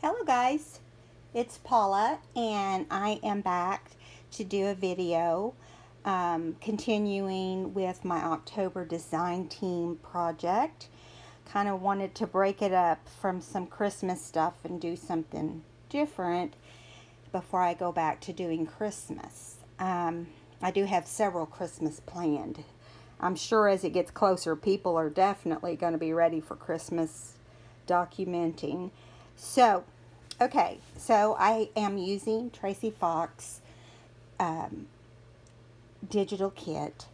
Hello guys, it's Paula and I am back to do a video continuing with my October design team project. Kind of wanted to break it up from some Christmas stuff and do something different before I go back to doing Christmas. I do have several Christmas planned. I'm sure as it gets closer, people are definitely going to be ready for Christmas documenting. So, okay, so I am using Tracie Fox digital kit,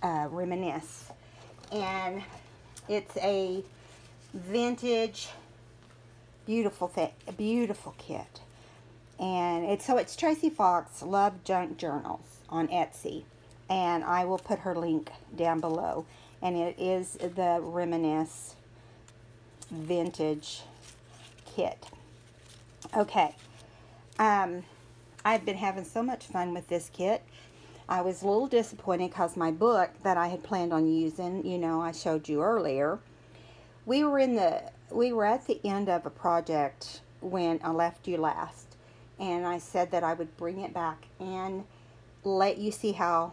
Reminisce, and it's a vintage, beautiful kit, and it's Tracie Fox Love Junk Journals on Etsy, and I will put her link down below, and it is the Reminisce vintage kit. Okay, I've been having so much fun with this kit. I was a little disappointed because my book that I had planned on using, you know, I showed you earlier, we were at the end of a project when I left you last, and I said that I would bring it back and let you see how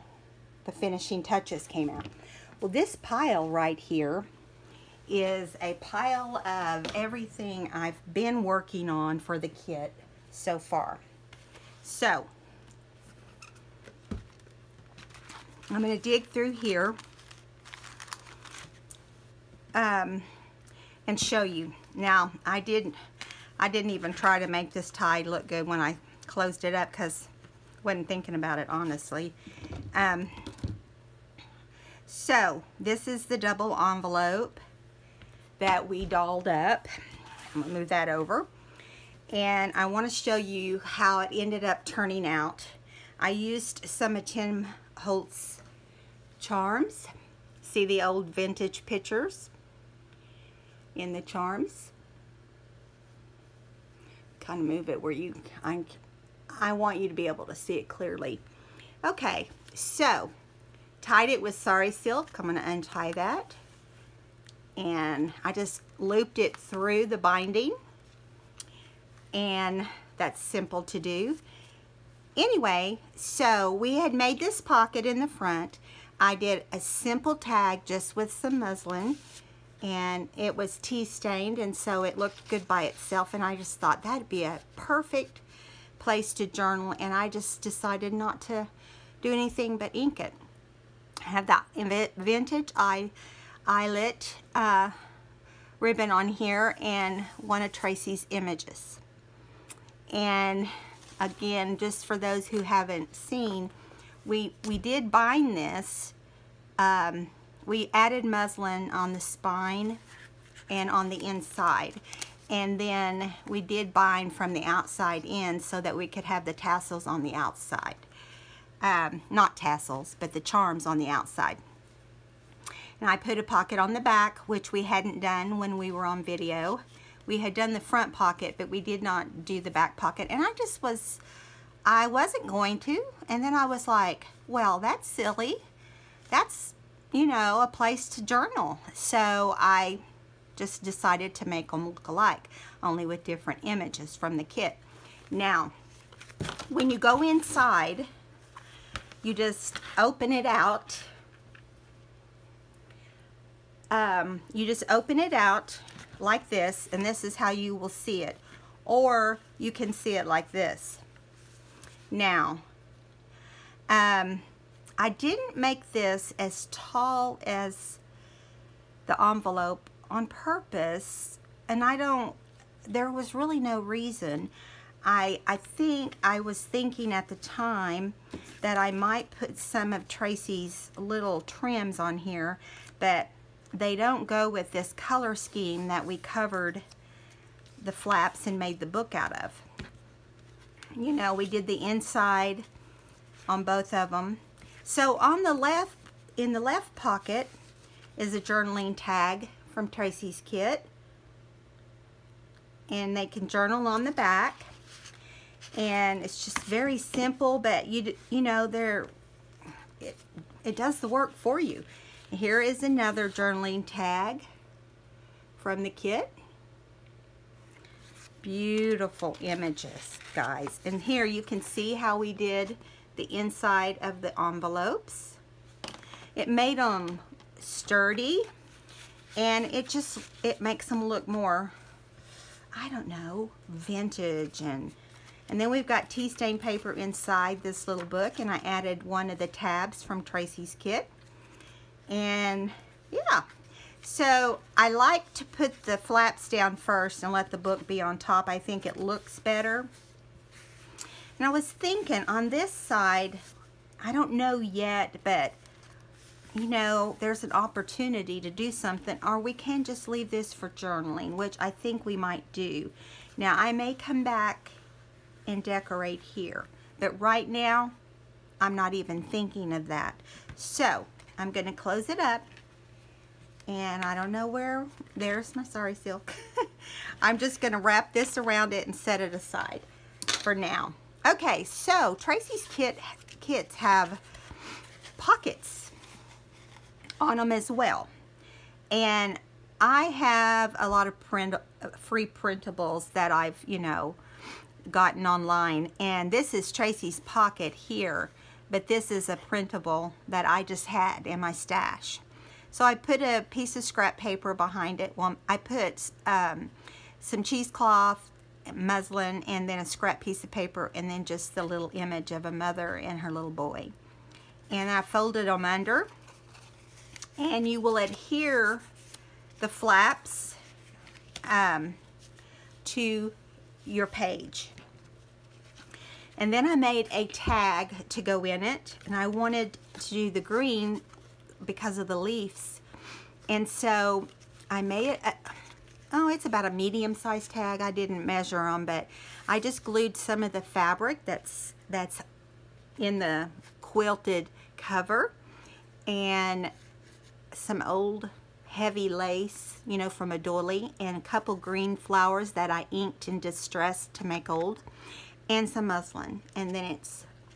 the finishing touches came out. Well, this pile right here is a pile of everything I've been working on for the kit so far. So I'm going to dig through here and show you. Now I didn't even try to make this tie look good when I closed it up because I wasn't thinking about it honestly. So this is the double envelope that we dolled up. I'm gonna move that over, and I want to show you how it ended up turning out. I used some of Tim Holtz's charms. See the old vintage pictures in the charms? Kind of move it where I want you to be able to see it clearly. Okay, so tied it with sari silk. I'm going to untie that, and I just looped it through the binding, and that's simple to do. Anyway, so we had made this pocket in the front. I did a simple tag just with some muslin, and it was tea stained, and so it looked good by itself, and I just thought that'd be a perfect place to journal, and I just decided not to do anything but ink it. I have that vintage eyelet ribbon on here and one of Tracie's images. And again, just for those who haven't seen, we did bind this. We added muslin on the spine and on the inside, and then we did bind from the outside in so that we could have the tassels on the outside. Not tassels, but the charms on the outside. And I put a pocket on the back, which we hadn't done when we were on video. We had done the front pocket, but we did not do the back pocket. And I wasn't going to. And then I was like, well, that's silly. That's, you know, a place to journal. So I just decided to make them look alike, only with different images from the kit. Now, when you go inside, you just open it out. You just open it out like this, and this is how you will see it. Or you can see it like this. Now, I didn't make this as tall as the envelope on purpose, and there was really no reason. I think I was thinking at the time that I might put some of Tracie's little trims on here, but they don't go with this color scheme that we covered the flaps and made the book out of. You know, we did the inside on both of them. So on the left, in the left pocket, is a journaling tag from Tracie's kit, and they can journal on the back. And it's just very simple, but you know, it does the work for you. Here is another journaling tag from the kit. beautiful images, guys. And here you can see how we did the inside of the envelopes. It made them sturdy, and it makes them look more, I don't know, vintage. And then we've got tea stain paper inside this little book, and I added one of the tabs from Tracie's kit. And yeah, so I like to put the flaps down first and let the book be on top. I think it looks better. And I was thinking on this side, I don't know yet, but you know, there's an opportunity to do something, or we can just leave this for journaling, which I think we might do. Now, I may come back and decorate here, but right now, I'm not even thinking of that. So, I'm going to close it up, and I don't know where, there's my sorry silk. I'm just going to wrap this around it and set it aside for now. Okay, so Tracie's kits have pockets on them as well, and I have a lot of free printables that I've, you know, gotten online, and this is Tracie's pocket here, but this is a printable that I just had in my stash. So I put a piece of scrap paper behind it. Well, I put some cheesecloth, muslin, and then a scrap piece of paper, and then just the little image of a mother and her little boy. And I folded them under, and you will adhere the flaps to your page. And then I made a tag to go in it, and I wanted to do the green because of the leaves. And so I made it, it's about a medium-sized tag. I didn't measure them, but I just glued some of the fabric that's in the quilted cover, and some old heavy lace, you know, from a doily, and a couple green flowers that I inked and distressed to make old, and some muslin. And then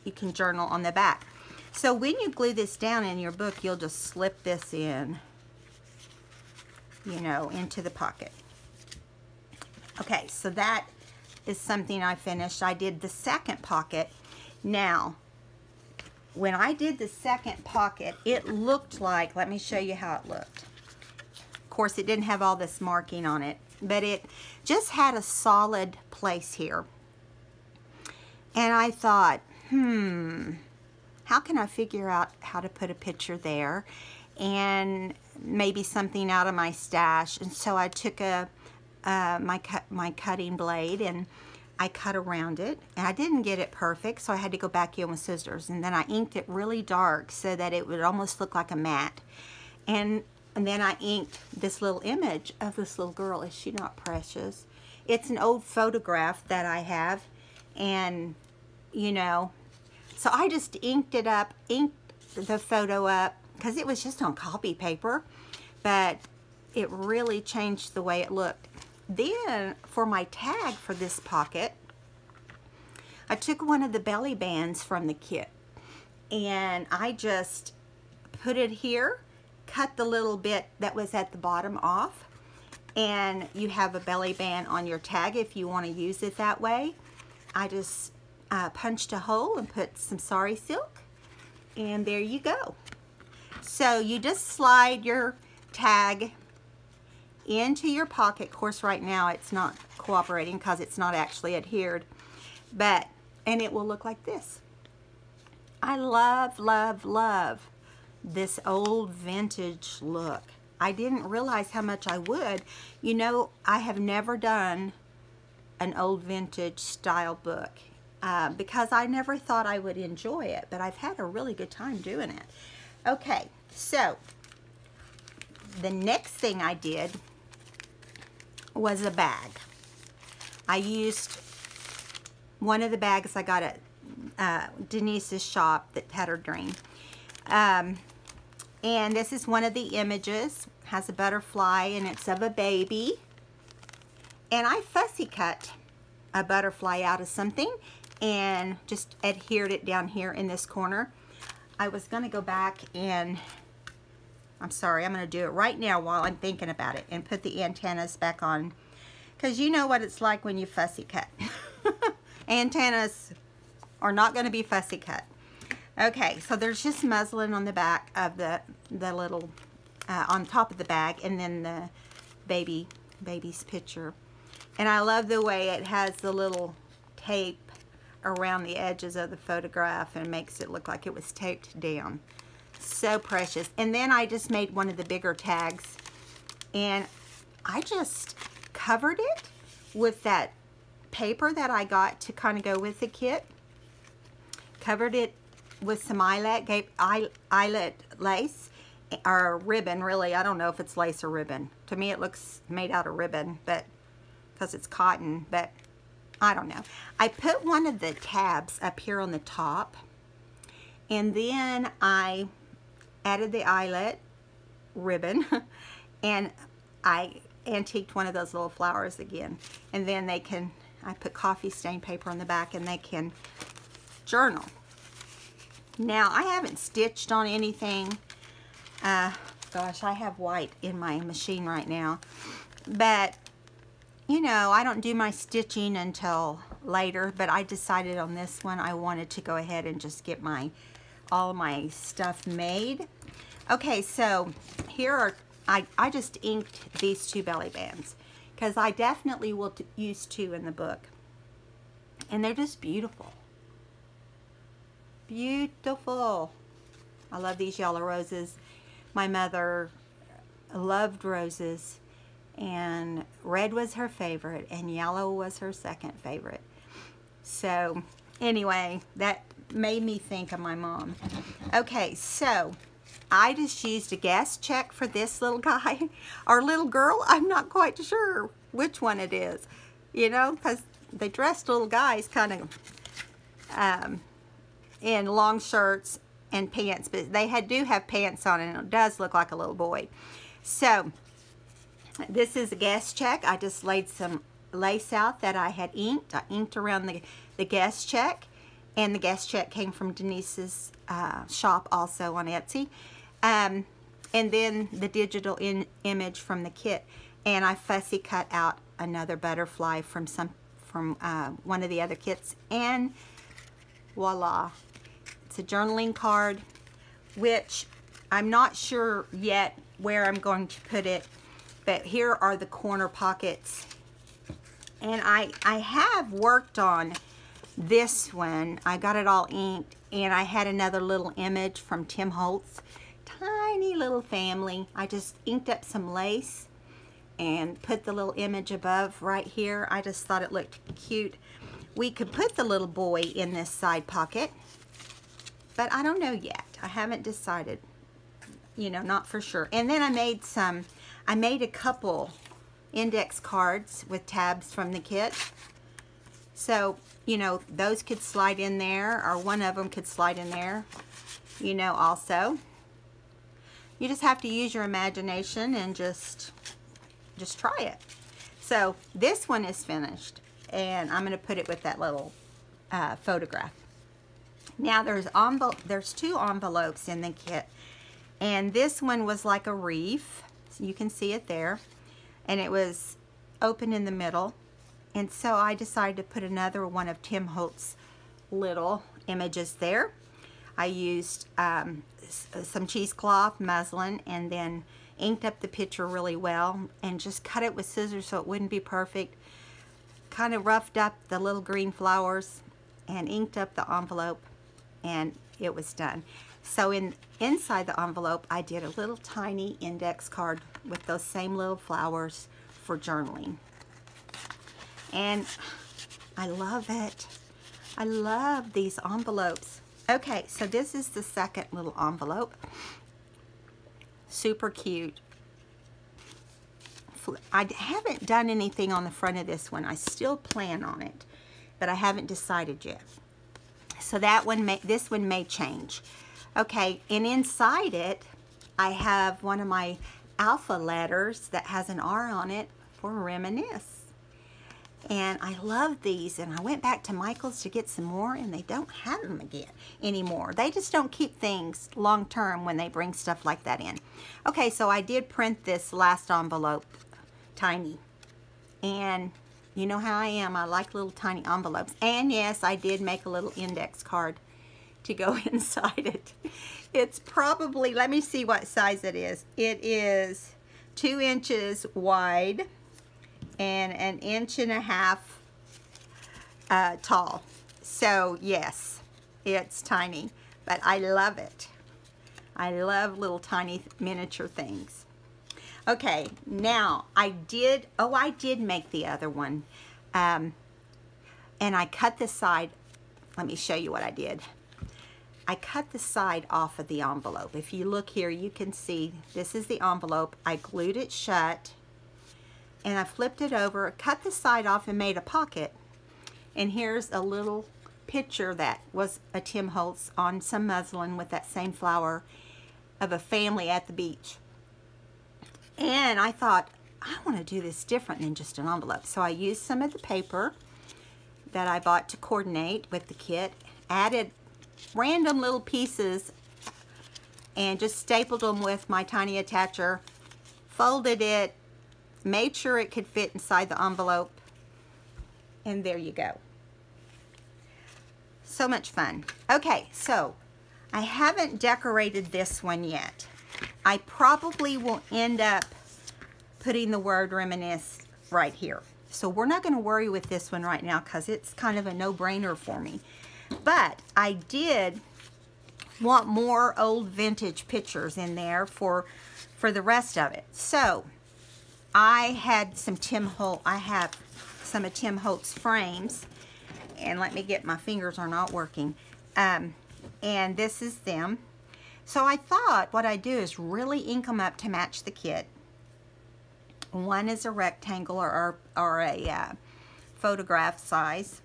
you can journal on the back. So when you glue this down in your book, you'll just slip this in, you know, into the pocket. Okay, so that is something I finished. I did the second pocket. Now, when I did the second pocket, it looked like, let me show you how it looked. Of course, it didn't have all this marking on it, but it just had a solid place here. And I thought, how can I figure out how to put a picture there, and maybe something out of my stash? And so I took my cutting blade, and I cut around it, and I didn't get it perfect, so I had to go back in with scissors, and then I inked it really dark so that it would almost look like a mat. And then I inked this little image of this little girl. Is she not precious? It's an old photograph that I have, and you know, so I just inked it up, inked the photo up, because it was just on copy paper, but it really changed the way it looked. Then for my tag for this pocket, I took one of the belly bands from the kit, and I just put it here, cut the little bit that was at the bottom off, and you have a belly band on your tag if you want to use it that way. I just punched a hole and put some sari silk, and there you go. So you just slide your tag into your pocket. Of course, right now it's not cooperating because it's not actually adhered, and it will look like this. I love, love, love this old vintage look. I didn't realize how much I would. You know, I have never done an old vintage style book because I never thought I would enjoy it, but I've had a really good time doing it. Okay, so the next thing I did was a bag. I used one of the bags I got at Denise's shop that had her dream. And this is one of the images. It has a butterfly, and it's of a baby. And I fussy cut a butterfly out of something and just adhered it down here in this corner. I was going to go back and, I'm sorry, I'm going to do it right now while I'm thinking about it, and put the antennas back on, because you know what it's like when you fussy cut. Antennas are not going to be fussy cut. Okay, so there's just muslin on the back of the little, on top of the bag, and then the baby's picture. And I love the way it has the little tape around the edges of the photograph and makes it look like it was taped down. So precious. And then I just made one of the bigger tags, and I just covered it with that paper that I got to kind of go with the kit. Covered it with some eyelet lace, or ribbon, really. I don't know if it's lace or ribbon. To me it looks made out of ribbon, but because it's cotton, but I don't know. I put one of the tabs up here on the top, and then I added the eyelet ribbon, and I antiqued one of those little flowers again. And then I put coffee stain paper on the back, and they can journal. Now, I haven't stitched on anything. Gosh, I have white in my machine right now. But, you know, I don't do my stitching until later. But I decided on this one I wanted to go ahead and just get all my stuff made. Okay, so here are, I just inked these 2 belly bands, because I definitely will use 2 in the book. And they're just beautiful. Beautiful. I love these yellow roses. My mother loved roses, and red was her favorite, and yellow was her second favorite. So anyway, that made me think of my mom. Okay, so I just used a guess check for this little guy or little girl. I'm not quite sure which one it is, you know, because they dressed little guys kind of in long shirts and pants, but they do have pants on, and it does look like a little boy. So this is a guess check. I just laid some lace out that I had inked. I inked around the guess check, and the guess check came from Denise's shop also on Etsy. And then the digital image from the kit, and I fussy cut out another butterfly from one of the other kits, and voila. It's a journaling card, which I'm not sure yet where I'm going to put it, but here are the corner pockets. And I have worked on this one. I got it all inked, and I had another little image from Tim Holtz. Tiny little family. I just inked up some lace and put the little image above right here. I just thought it looked cute. We could put the little boy in this side pocket, but I don't know yet. I haven't decided, you know, not for sure. And then I made a couple index cards with tabs from the kit. So, you know, those could slide in there, or one of them could slide in there, you know, also. You just have to use your imagination and just try it. So this one is finished, and I'm going to put it with that little photograph. Now there's 2 envelopes in the kit, and this one was like a reef. So you can see it there, and it was open in the middle. And so I decided to put another one of Tim Holtz's little images there. I used some cheesecloth, muslin, and then inked up the picture really well, and just cut it with scissors so it wouldn't be perfect. Kind of roughed up the little green flowers and inked up the envelope, and it was done. So inside the envelope, I did a little tiny index card with those same little flowers for journaling. And I love it. I love these envelopes. Okay, so this is the second little envelope. Super cute. I haven't done anything on the front of this one. I still plan on it, but I haven't decided yet. So this one may change. Okay, and inside it, I have one of my alpha letters that has an R on it for reminisce. And I love these, and I went back to Michael's to get some more, and they don't have them again anymore. They just don't keep things long term when they bring stuff like that in. Okay, so I did print this last envelope tiny, And you know how I am. I like little tiny envelopes. And yes, I did make a little index card to go inside it. It's probably, let me see what size it is. It is 2 inches wide and 1.5 inches tall. So yes, it's tiny, but I love it. I love little tiny miniature things. Okay, now I did make the other one. And I cut the side. Let me show you what I did. I cut the side off of the envelope. If you look here, you can see this is the envelope. I glued it shut and I flipped it over, cut the side off and made a pocket. And here's a little picture that was a Tim Holtz on some muslin with that same flower of a family at the beach. And I thought, I want to do this different than just an envelope. So I used some of the paper that I bought to coordinate with the kit, added random little pieces, and just stapled them with my tiny attacher, folded it, made sure it could fit inside the envelope, and there you go. So much fun. Okay, so I haven't decorated this one yet. I probably will end up putting the word reminisce right here. So we're not going to worry with this one right now because it's kind of a no-brainer for me. But I did want more old vintage pictures in there for the rest of it. So I had some I have some of Tim Holtz frames, and let me get, my fingers are not working. And this is them. So I thought what I'd do is really ink them up to match the kit. One is a rectangle or a photograph size,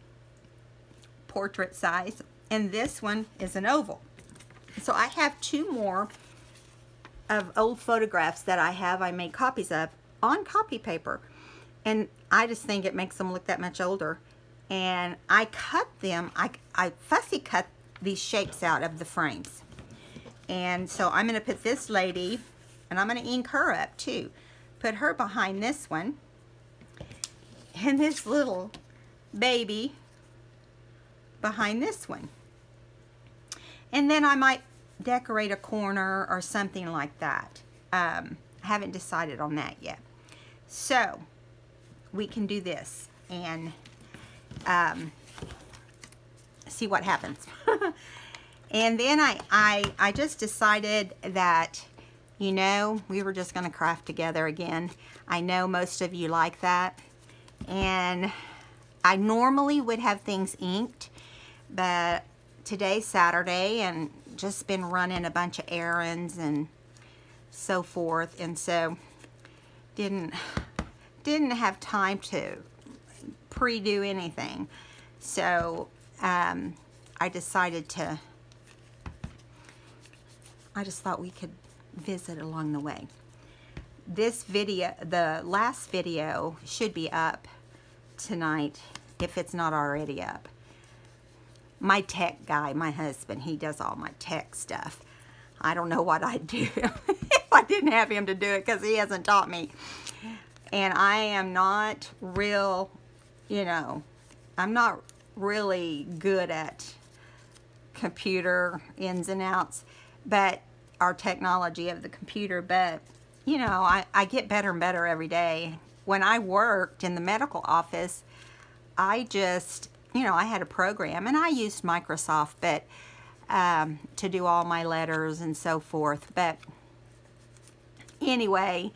portrait size, and this one is an oval. So I have 2 more of old photographs that I made copies of on copy paper, and I just think it makes them look that much older. And I cut them, I fussy cut these shapes out of the frames. And so I'm going to put this lady, and I'm going to ink her up too. Put her behind this one, and this little baby behind this one. And then I might decorate a corner or something like that. I haven't decided on that yet. So we can do this and see what happens. And then I just decided that, you know, we were just going to craft together again. I know most of you like that. And I normally would have things inked, but today's Saturday and just been running a bunch of errands and so forth, and so didn't have time to pre-do anything. So I decided to, I just thought we could visit along the way. This video, the last video, should be up tonight if it's not already up. My tech guy, my husband, he does all my tech stuff. I don't know what I'd do if I didn't have him to do it, because he hasn't taught me. And I am not real, you know, I'm not really good at computer ins and outs, but our technology of the computer, but you know, I get better and better every day. When I worked in the medical office, I just, you know, I had a program, and I used Microsoft, but to do all my letters and so forth. But anyway,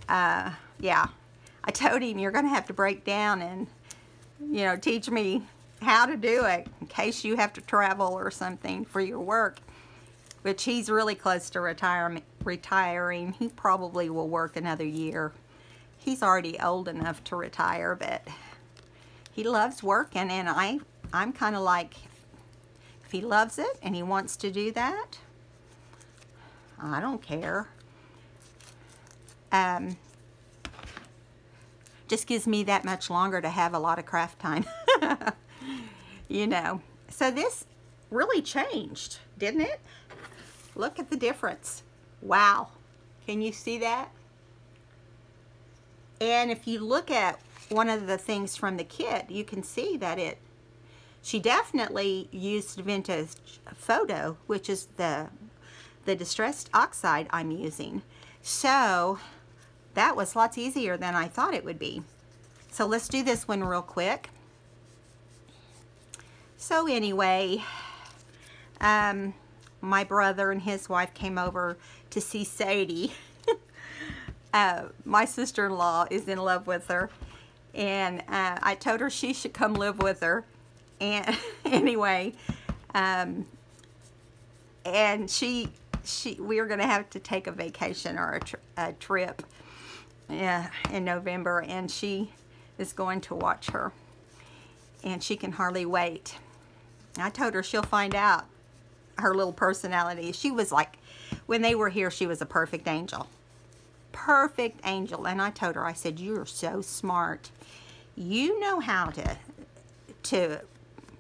yeah, I told him, you're going to have to break down and, you know, teach me how to do it in case you have to travel or something for your work, which he's really close to retiring. He probably will work another year. He's already old enough to retire, but he loves working, and I'm kind of like, if he loves it and he wants to do that, I don't care. Just gives me that much longer to have a lot of craft time. You know, so this really changed, didn't it? Look at the difference. Wow. Can you see that? And if you look at one of the things from the kit, you can see that she definitely used vintage photo, which is the distressed oxide I'm using. So that was lots easier than I thought it would be. So let's do this one real quick. So anyway, my brother and his wife came over to see Sadie. My sister-in-law is in love with her, and I told her she should come live with her. And anyway, and we are going to have to take a vacation or a trip in November, and she is going to watch her, and she can hardly wait. I told her she'll find out her little personality. She was like, when they were here, she was a perfect angel. Perfect angel. And I told her, I said, you're so smart. You know how to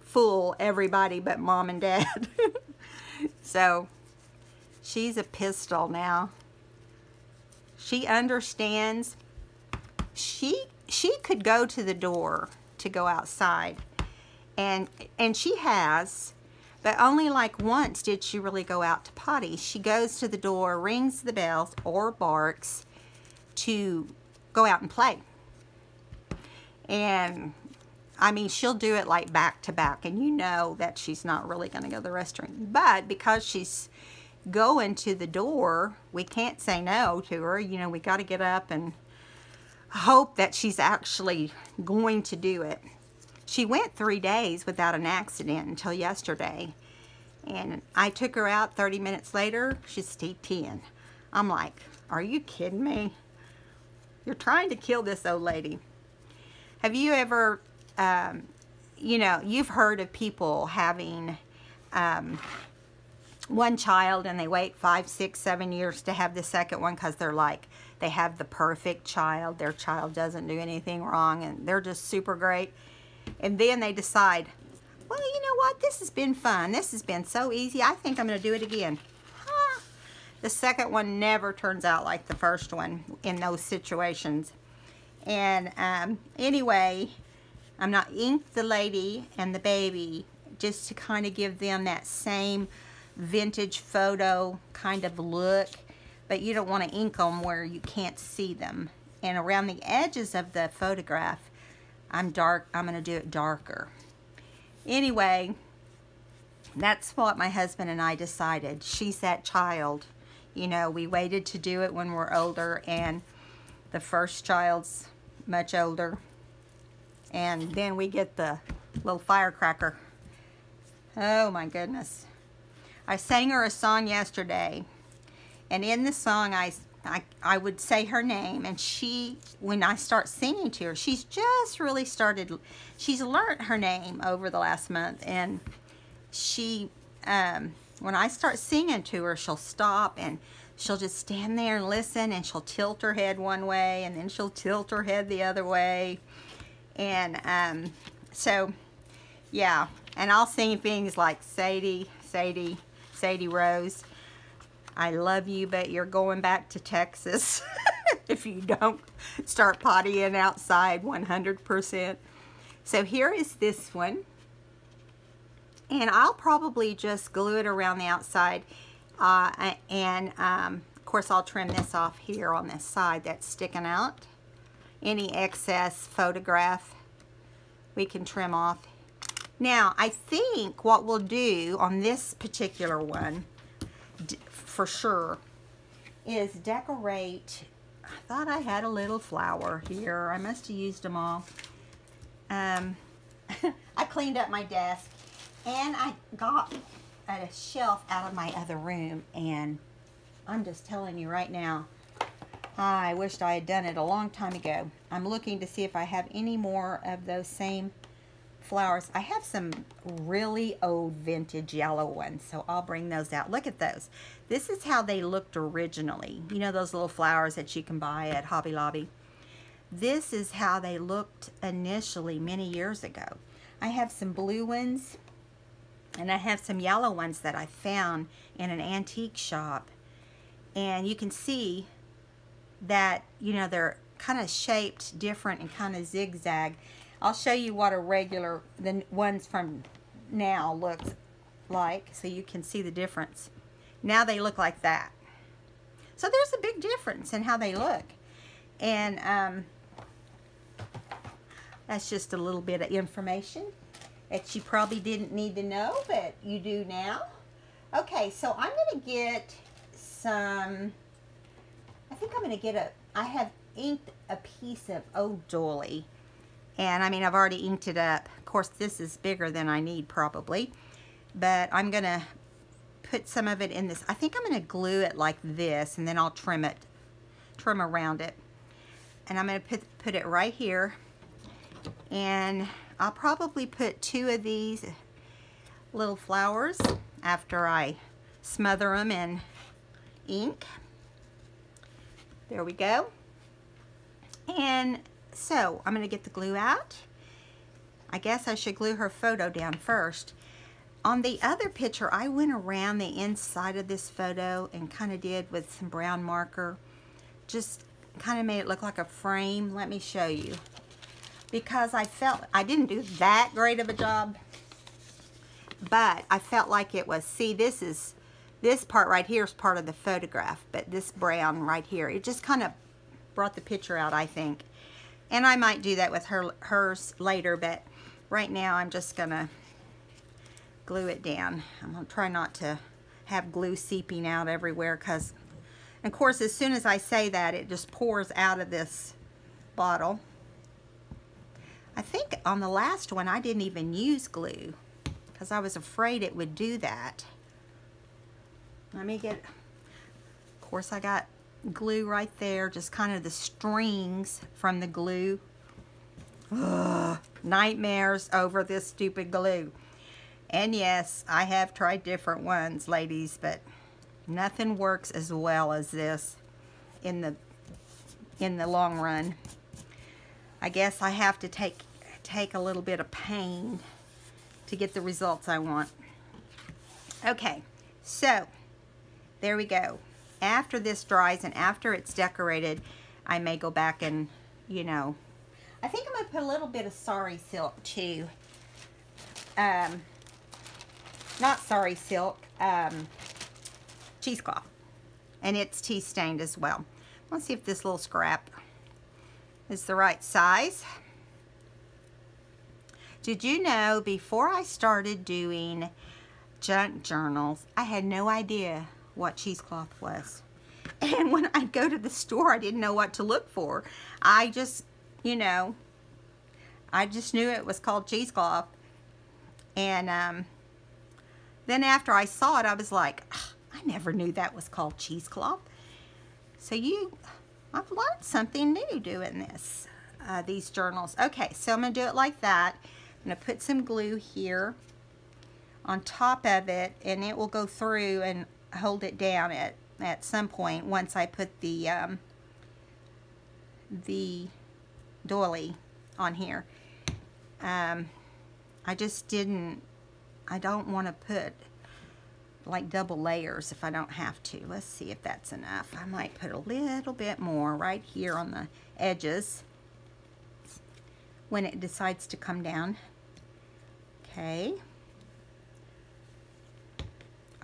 fool everybody but mom and dad. So she's a pistol now. She understands. She could go to the door to go outside, and she has, but only like once did she really go out to potty. She goes to the door, rings the bells, or barks to go out and play. And I mean, she'll do it like back to back, and you know that she's not really going to go to the restroom. But because she's going to the door, we can't say no to her. You know, we got to get up and hope that she's actually going to do it. She went 3 days without an accident until yesterday. And I took her out 30 minutes later, she's TTing. I'm like, are you kidding me? You're trying to kill this old lady. Have you ever, you know, you've heard of people having one child and they wait 5, 6, 7 years to have the second one because they're like, they have the perfect child. Their child doesn't do anything wrong and they're just super great. And then they decide, well, you know what? This has been fun. This has been so easy. I think I'm going to do it again. The second one never turns out like the first one in those situations. And anyway, I'm not inked the lady and the baby just to kind of give them that same vintage photo kind of look, but you don't want to ink them where you can't see them. And around the edges of the photograph, I'm going to do it darker. Anyway, that's what my husband and I decided. She's that child. You know, we waited to do it when we're older, and the first child's much older. And then we get the little firecracker. Oh my goodness. I sang her a song yesterday, and in the song I would say her name, and she, when I start singing to her, she's just really started, she's learned her name over the last month, and she, when I start singing to her, she'll stop and she'll just stand there and listen, and she'll tilt her head one way and then she'll tilt her head the other way. And so yeah, and I'll sing things like, Sadie, Sadie, Sadie Rose, I love you, but you're going back to Texas if you don't start pottying outside 100%. So here is this one. And I'll probably just glue it around the outside. Of course, I'll trim this off here on this side that's sticking out. Any excess photograph we can trim off. Now, I think what we'll do on this particular one, for sure, is decorate. I thought I had a little flower here. I must have used them all. I cleaned up my desk, and I got a shelf out of my other room, and I'm just telling you right now, I wished I had done it a long time ago. I'm looking to see if I have any more of those same flowers. I have some really old vintage yellow ones, so I'll bring those out. Look at those. This is how they looked originally. You know those little flowers that you can buy at Hobby Lobby? This is how they looked initially many years ago. I have some blue ones, and I have some yellow ones that I found in an antique shop. And you can see that, you know, they're kind of shaped different and kind of zigzag. I'll show you what a regular, the ones from now looks like, so you can see the difference. Now they look like that. So there's a big difference in how they look. And that's just a little bit of information that you probably didn't need to know, but you do now. Okay, so I'm going to get some, I think I'm going to get I have inked a piece of Old Doily. And I mean, I've already inked it up. Of course, this is bigger than I need probably. But I'm going to put some of it in this. I think I'm going to glue it like this, and then I'll trim around it. And I'm going to put it right here. And I'll probably put 2 of these little flowers after I smother them in ink. There we go. And so I'm going to get the glue out. I guess I should glue her photo down first. On the other picture, I went around the inside of this photo and kind of did with some brown marker. Just kind of made it look like a frame. Let me show you. Because I felt, I didn't do that great of a job, but I felt like it was, see, this part right here is part of the photograph, but this brown right here, it just kind of brought the picture out, I think. And I might do that with hers later, but right now I'm just gonna glue it down. I'm gonna try not to have glue seeping out everywhere, because of course as soon as I say that, it just pours out of this bottle. I think on the last one I didn't even use glue because I was afraid it would do that. Let me get, of course I got glue right there, just kind of the strings from the glue. Ugh, nightmares over this stupid glue. And yes, I have tried different ones, ladies, but nothing works as well as this in the long run. I guess I have to take a little bit of pain to get the results I want. Okay, so there we go. After this dries and after it's decorated, I may go back and, you know, I think I'm going to put a little bit of sari silk too. Not sari silk, cheesecloth. And it's tea stained as well. Let's see if this little scrap is the right size. Did you know before I started doing junk journals, I had no idea what cheesecloth was. And when I go to the store, I didn't know what to look for. I just, you know, I just knew it was called cheesecloth. And then after I saw it, I was like, I never knew that was called cheesecloth. So I've learned something new doing this, these journals. Okay, so I'm going to do it like that. I'm going to put some glue here on top of it, and it will go through and hold it down at some point once I put the doily on here. I don't want to put like double layers if I don't have to. Let's see if that's enough. I might put a little bit more right here on the edges when it decides to come down. Okay.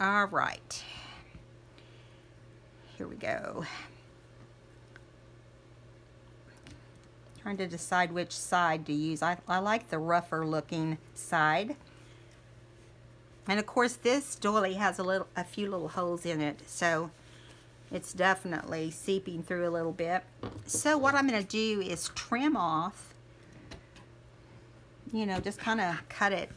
All right. Here we go. Trying to decide which side to use. I like the rougher looking side. And of course this doily has a few little holes in it, so it's definitely seeping through a little bit. So what I'm going to do is trim off, you know, just kind of cut it,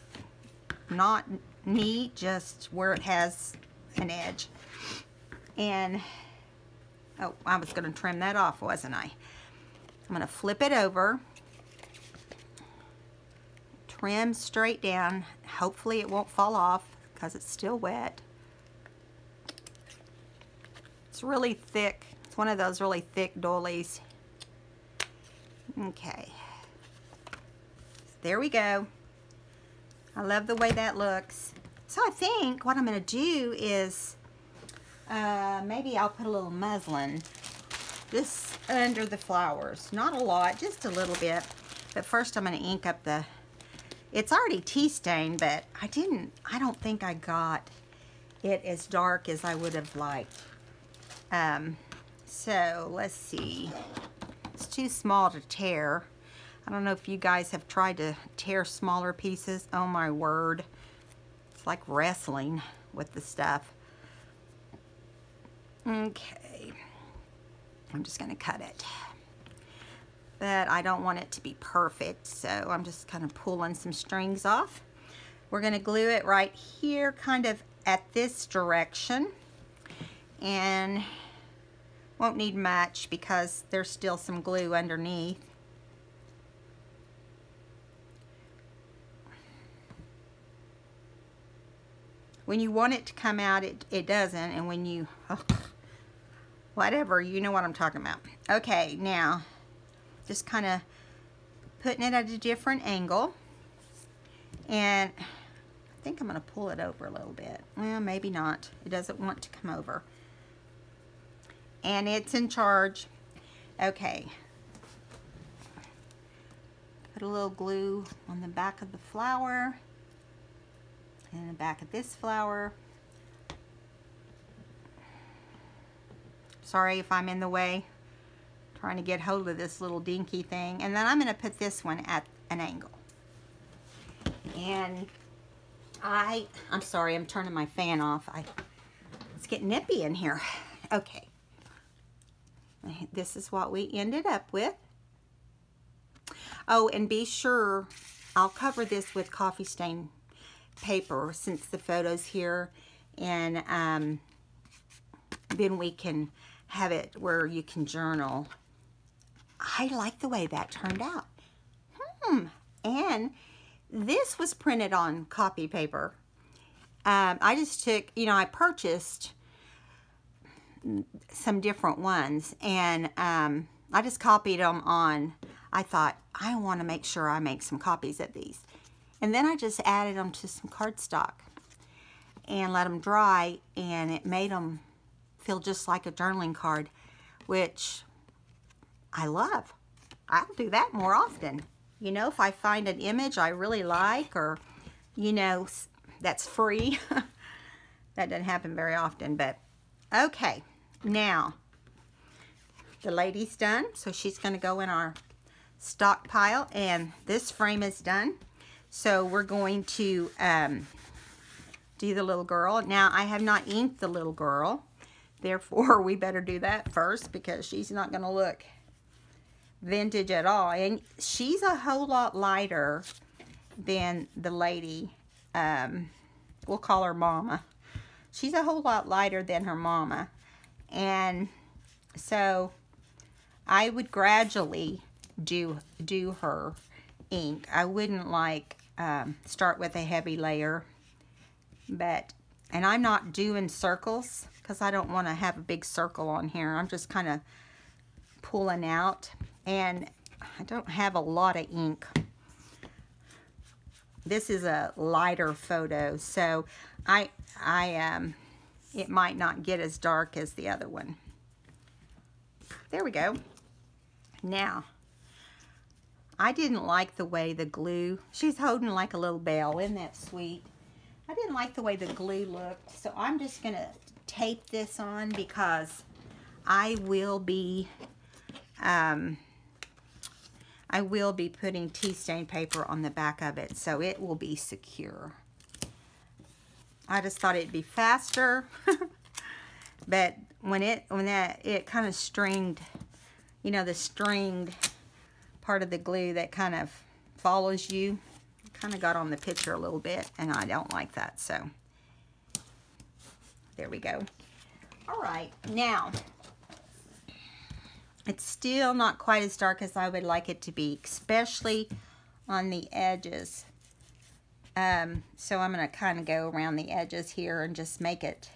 not neat, just where it has an edge. And, oh, I was going to trim that off, wasn't I? I'm going to flip it over, trim straight down. Hopefully it won't fall off because it's still wet. It's really thick. It's one of those really thick doilies. Okay. There we go. I love the way that looks. So I think what I'm going to do is maybe I'll put a little muslin just under the flowers. Not a lot, just a little bit. But first I'm going to ink up the, it's already tea stained, but I don't think I got it as dark as I would have liked. So let's see. It's too small to tear. I don't know if you guys have tried to tear smaller pieces. Oh my word. It's like wrestling with the stuff. Okay. I'm just going to cut it. But I don't want it to be perfect, so I'm just kind of pulling some strings off. We're going to glue it right here, kind of at this direction. And won't need much because there's still some glue underneath. When you want it to come out, it doesn't, and when you, whatever, you know what I'm talking about. Okay, now, just kind of putting it at a different angle, and I think I'm going to pull it over a little bit. Well, maybe not. It doesn't want to come over. And it's in charge. Okay. Put a little glue on the back of the flower. And the back of this flower. Sorry if I'm in the way. Trying to get hold of this little dinky thing. And then I'm going to put this one at an angle. And I'm sorry, I'm turning my fan off. It's getting nippy in here. Okay. This is what we ended up with. Oh, and be sure, I'll cover this with coffee stain paper since the photo's here, and then we can have it where you can journal. I like the way that turned out. And this was printed on copy paper. I just took, I purchased some different ones, and I just copied them on. I thought, I want to make sure I make some copies of these. And then I just added them to some cardstock and let them dry, and it made them feel just like a journaling card, which I love. I'll do that more often. If I find an image I really like, or, that's free. That doesn't happen very often, but okay. Now, the lady's done, so she's going to go in our stockpile, and this frame is done. So we're going to do the little girl. Now, I have not inked the little girl. Therefore, we better do that first because she's not going to look vintage at all. And she's a whole lot lighter than the lady. We'll call her Mama. She's a whole lot lighter than her Mama. And so I would gradually do her ink. I wouldn't start with a heavy layer, and I'm not doing circles because I don't want to have a big circle on here. I'm just kind of pulling out, and I don't have a lot of ink. This is a lighter photo, so it might not get as dark as the other one. There we go. Now, I didn't like the way the glue, she's holding like a little bell, isn't that sweet? I didn't like the way the glue looked, so I'm just going to tape this on because I will be putting tea stain paper on the back of it, so it will be secure. I just thought it'd be faster, but when it kind of stringed, the stringed part of the glue that kind of follows you, kind of got on the picture a little bit, and I don't like that, so there we go. All right, now it's still not quite as dark as I would like it to be, especially on the edges. So I'm going to kind of go around the edges here and just make it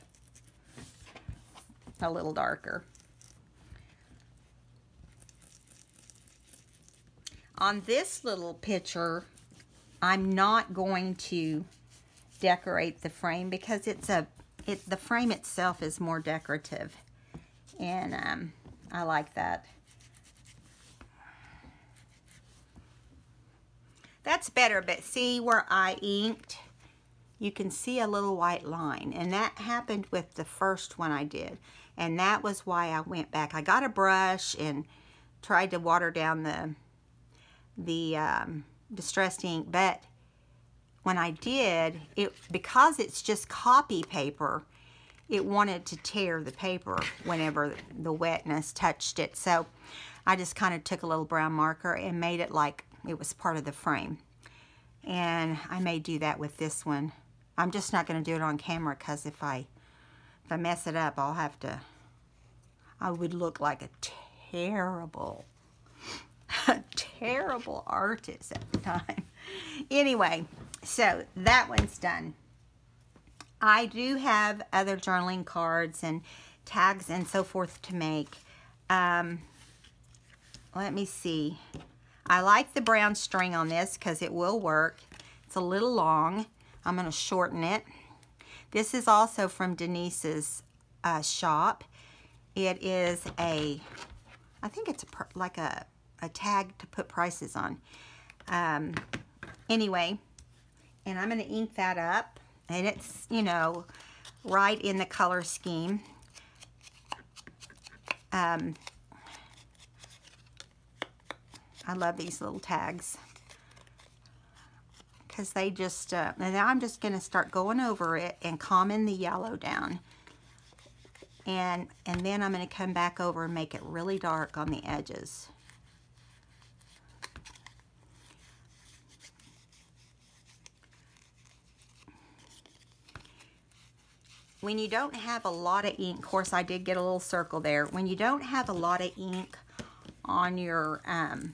a little darker. On this little picture, I'm not going to decorate the frame because the frame itself is more decorative. And I like that. That's better, but see where I inked? You can see a little white line, and that happened with the first one I did, and that was why I went back. I got a brush and tried to water down the distressed ink, but when I did, because it's just copy paper, it wanted to tear the paper whenever the wetness touched it. So I just kind of took a little brown marker and made it like it was part of the frame. And I may do that with this one. I'm just not going to do it on camera, because if I mess it up, I would look like a terrible artist at the time. Anyway, so that one's done. I do have other journaling cards and tags and so forth to make. Let me see. I like the brown string on this because it will work. It's a little long. I'm going to shorten it. This is also from Denise's shop. It is I think it's like a tag to put prices on. Anyway, and I'm going to ink that up. And it's, you know, right in the color scheme. I love these little tags, because they just, and now I'm just going to start going over it and calming the yellow down. And then I'm going to come back over and make it really dark on the edges. When you don't have a lot of ink, of course I did get a little circle there. When you don't have a lot of ink on your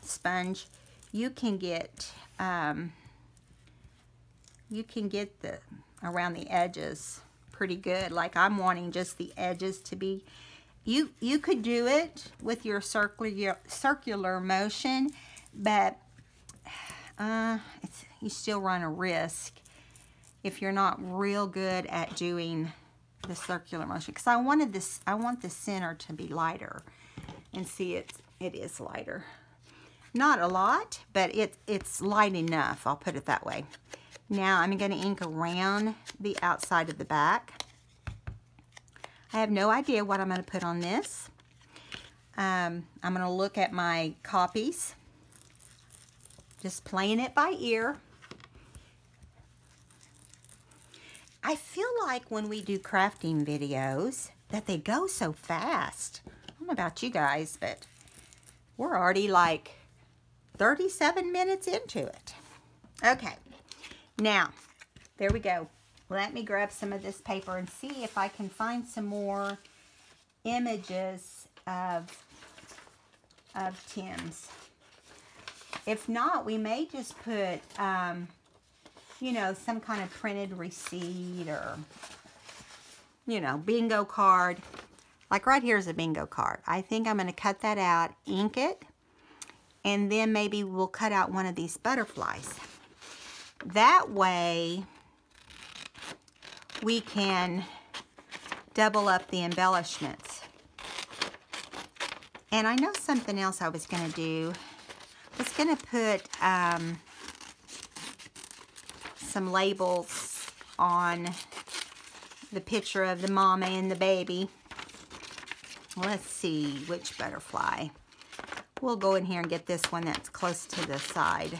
sponge, you can get the around the edges pretty good. Like I'm wanting just the edges to be. You could do it with your circular motion, but you still run a risk if you're not real good at doing the circular motion. Because I want the center to be lighter, and see it is lighter. Not a lot, but it's light enough, I'll put it that way. Now I'm going to ink around the outside of the back. I have no idea what I'm going to put on this. I'm going to look at my copies, just playing it by ear. I feel like when we do crafting videos that they go so fast. I don't know about you guys, but we're already like 37 minutes into it. Okay, now, there we go. Let me grab some of this paper and see if I can find some more images of Tim's. If not, we may just put, you know, some kind of printed receipt or, you know, bingo card. Like right here is a bingo card. I think I'm going to cut that out, ink it, and then maybe we'll cut out one of these butterflies. That way, we can double up the embellishments. And I know something else I was going to do. I was going to put some labels on the picture of the mama and the baby. Let's see which butterfly. We'll go in here and get this one that's close to the side.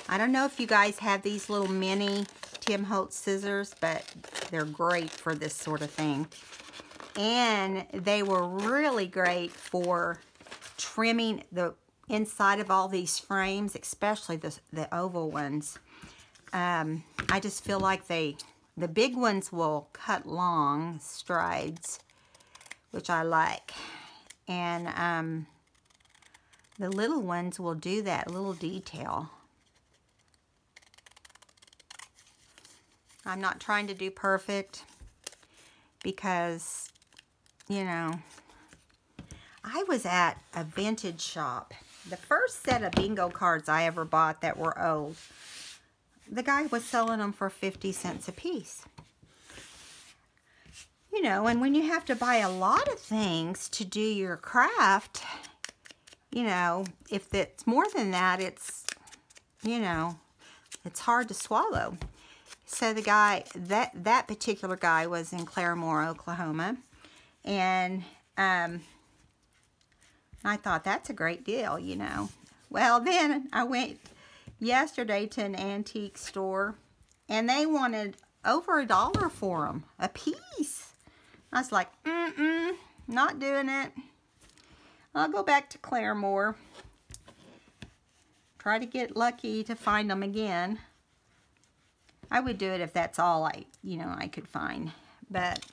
I don't know if you guys have these little mini Tim Holtz scissors, but they're great for this sort of thing. And they were really great for trimming the inside of all these frames, especially the oval ones. I just feel like the big ones will cut long strides, which I like. And the little ones will do that little detail. I'm not trying to do perfect because, you know, I was at a vintage shop. The first set of bingo cards I ever bought that were old, the guy was selling them for 50 cents a piece. You know, and when you have to buy a lot of things to do your craft, you know, if it's more than that, it's, you know, it's hard to swallow. So the guy, that particular guy was in Claremore, Oklahoma. And I thought, that's a great deal, you know. Well, then I went yesterday to an antique store, and they wanted over $1 for them a piece. I was like, not doing it. I'll go back to Claremore. Try to get lucky to find them again. I would do it if that's all I could find. But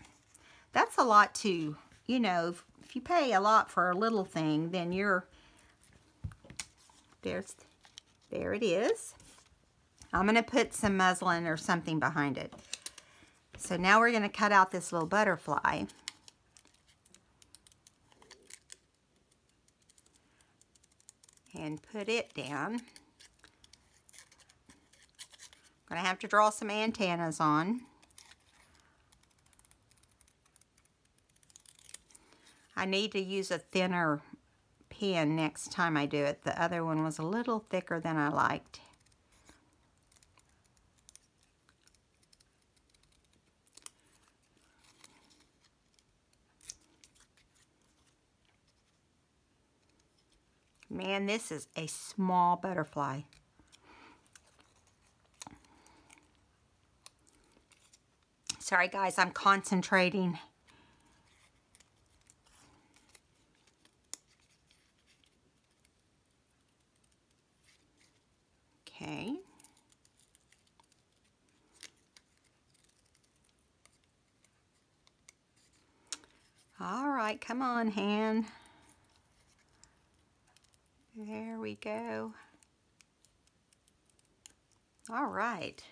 that's a lot too. You know, if you pay a lot for a little thing, then there it is. I'm going to put some muslin or something behind it. So now we're going to cut out this little butterfly. And put it down. I'm going to have to draw some antennas on. I need to use a thinner pen next time I do it. The other one was a little thicker than I liked. Man, this is a small butterfly. Sorry guys, I'm concentrating. Okay. All right, come on, hand. There we go. All right.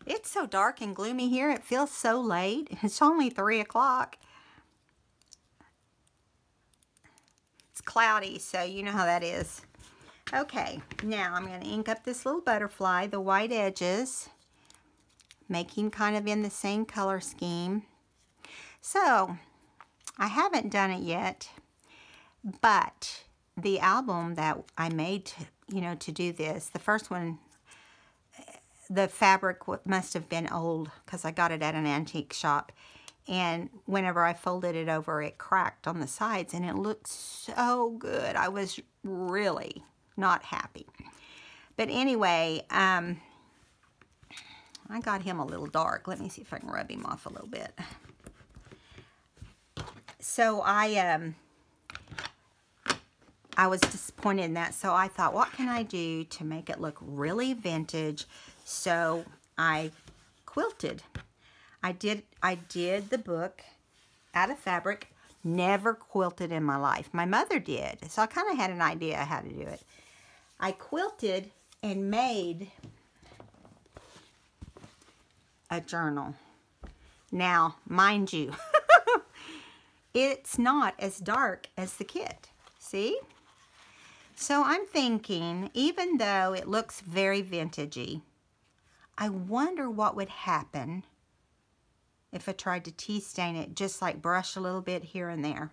It's so dark and gloomy here. It feels so late. It's only 3 o'clock. It's cloudy, so you know how that is. Okay, now I'm going to ink up this little butterfly, the white edges, making kind of in the same color scheme. So, I haven't done it yet, but the album that I made, to do this, the first one, the fabric must have been old because I got it at an antique shop. And whenever I folded it over, it cracked on the sides, and it looked so good. I was really not happy. But anyway, I got him a little dark. Let me see if I can rub him off a little bit. So I was disappointed in that, so I thought, what can I do to make it look really vintage? So I quilted. I did the book out of fabric. Never quilted in my life. My mother did, so I kind of had an idea how to do it. I quilted and made a journal. Now, mind you, it's not as dark as the kit. See? So I'm thinking, even though it looks very vintagey, I wonder what would happen if I tried to tea stain it, just like brush a little bit here and there.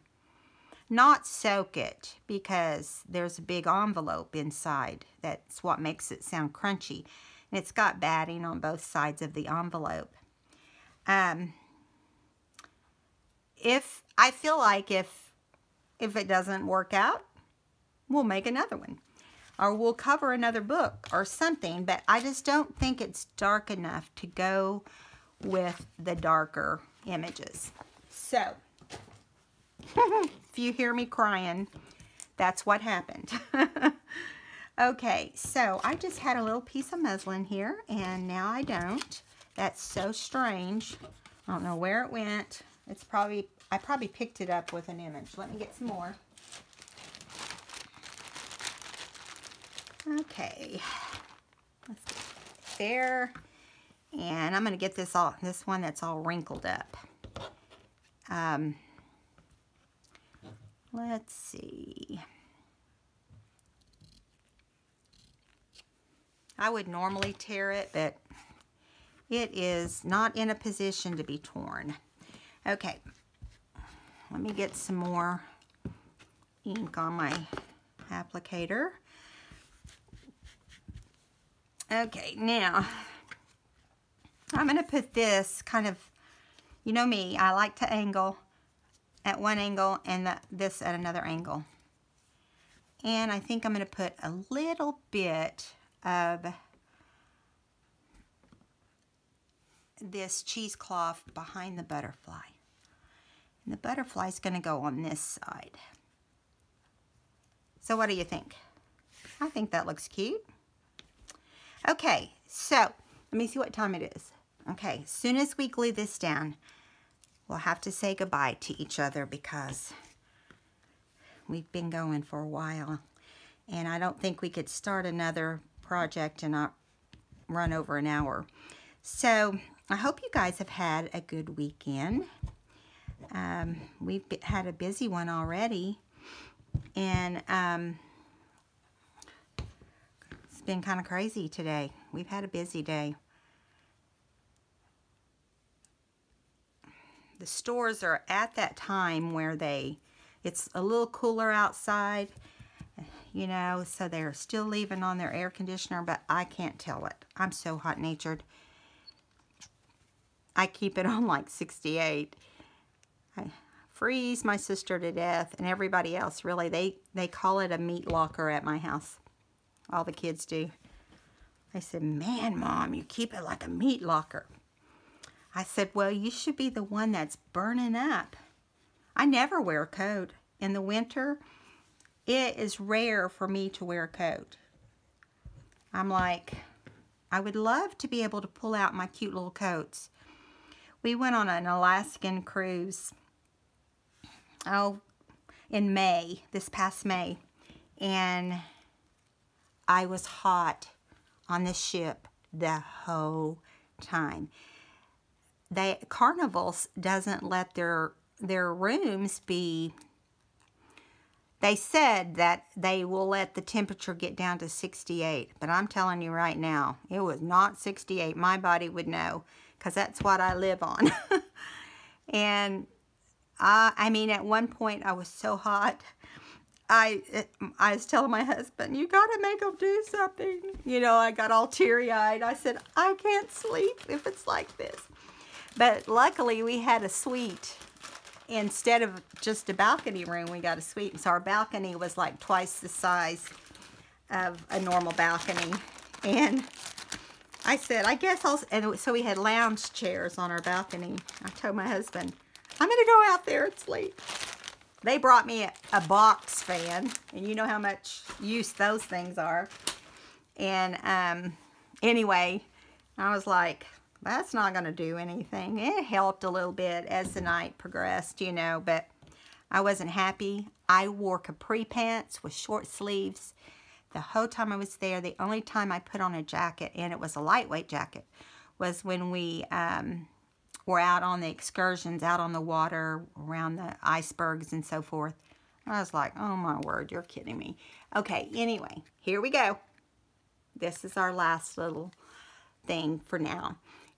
Not soak it, because there's a big envelope inside. That's what makes it sound crunchy. And it's got batting on both sides of the envelope. If I feel like if it doesn't work out, we'll make another one. Or we'll cover another book or something. But I just don't think it's dark enough to go with the darker images. So, if you hear me crying, that's what happened. Okay, so I just had a little piece of muslin here, and now I don't. That's so strange. I don't know where it went. I probably picked it up with an image. Let me get some more. Okay, let's get it there. And I'm going to get this one that's all wrinkled up. Let's see. I would normally tear it, but It is not in a position to be torn. Okay, let me get some more ink on my applicator. Okay, now I'm going to put this kind of, you know me, I like to angle at one angle and this at another angle. And I think I'm going to put a little bit of this cheesecloth behind the butterfly. And the butterfly is going to go on this side. So what do you think? I think that looks cute. Okay, so let me see what time it is. Okay, as soon as we glue this down, we'll have to say goodbye to each other because we've been going for a while. And I don't think we could start another project and not run over an hour. So I hope you guys have had a good weekend. We've had a busy one already. And it's been kind of crazy today. We've had a busy day. The stores are at that time where it's a little cooler outside, you know, so they're still leaving on their air conditioner, but I can't tell it. I'm so hot-natured. I keep it on like 68. I freeze my sister to death, and everybody else, really. They call it a meat locker at my house. All the kids do. They said, man, Mom, you keep it like a meat locker. I said, well, you should be the one that's burning up. I never wear a coat. In the winter, it is rare for me to wear a coat. I'm like, I would love to be able to pull out my cute little coats. We went on an Alaskan cruise, in May, this past May, and I was hot on the ship the whole time. Carnivals doesn't let their rooms be, they said that they will let the temperature get down to 68, but I'm telling you right now, it was not 68. My body would know, because that's what I live on. And I mean, at one point I was so hot, I was telling my husband, you got to make them do something. You know, I got all teary-eyed. I said, I can't sleep if it's like this. But luckily, we had a suite. Instead of just a balcony room, we got a suite. And so our balcony was like twice the size of a normal balcony. And I said, I guess and so we had lounge chairs on our balcony. I told my husband, I'm going to go out there and sleep. They brought me a box fan. And you know how much use those things are. And anyway, I was like, that's not going to do anything. It helped a little bit as the night progressed, you know, but I wasn't happy. I wore capri pants with short sleeves the whole time I was there. The only time I put on a jacket, and it was a lightweight jacket, was when we were out on the excursions, out on the water, around the icebergs and so forth. I was like, oh my word, you're kidding me. Okay, anyway, here we go. This is our last little thing for now.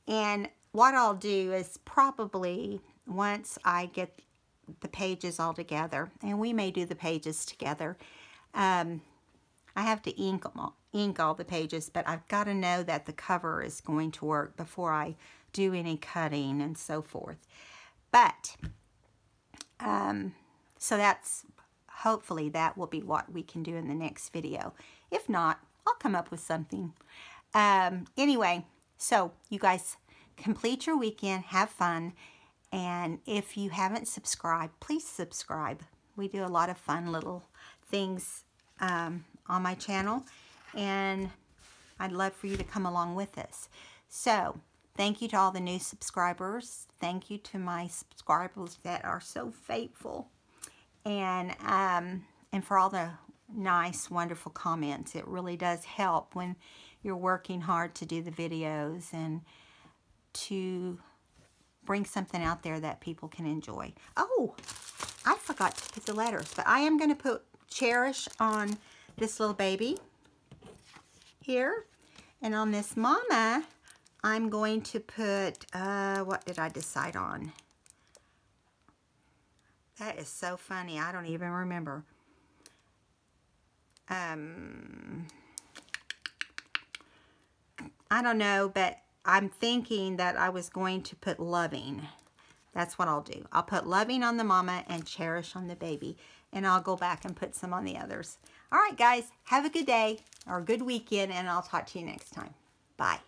And what I'll do is probably, once I get the pages all together, and we may do the pages together, I have to ink all the pages, but I've got to know that the cover is going to work before I do any cutting and so forth. But, so that's, hopefully that will be what we can do in the next video. If not, I'll come up with something. Anyway, so you guys complete your weekend, have fun, and if you haven't subscribed, please subscribe. We do a lot of fun little things on my channel, and I'd love for you to come along with us. So, thank you to all the new subscribers. Thank you to my subscribers that are so faithful, and for all the nice, wonderful comments. It really does help when you're working hard to do the videos and to bring something out there that people can enjoy. Oh, I forgot to put the letters, but I am going to put Cherish on this little baby here, and on this mama, I'm going to put, what did I decide on? That is so funny. I don't even remember. I don't know, but I'm thinking that I was going to put loving. That's what I'll do. I'll put loving on the mama and cherish on the baby. And I'll go back and put some on the others. All right, guys. Have a good day or a good weekend, and I'll talk to you next time. Bye.